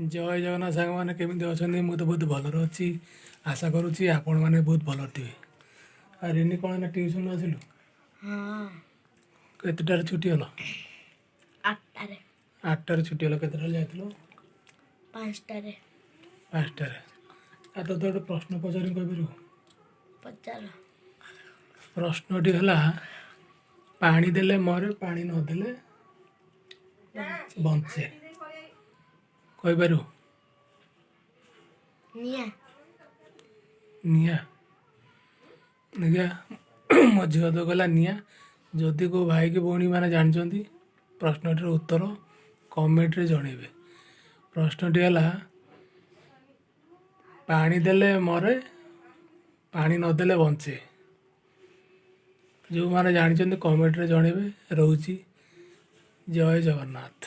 जय जगन्नाथ सांग मैंने केमी अच्छा मुझे तो बहुत भलर अच्छी आशा करुच्ची आपण मैंने बहुत भलर थे। रिनी कौन ना ट्यूशन आसिलु हाँ केतटार छुट्टी हल 8टारे 8टार छुट्टी हल केतटा जाइल 5टारे 5टार आ तो गोटे प्रश्न पचारि कह पचार प्रश्नटी है पानी देले मरे पानी नदेले बंचे कहीपर निया निया देखिया मो झील तो गला निया जदि को भाई की भौणी मैंने जानते प्रश्नटीर उत्तर कमेंट रे जनइबे। प्रश्नटी है पानी देले मरे पानी नदेले बंचे जो मैंने जानते कमेंट रे जनइबे। रोची जय जगन्नाथ।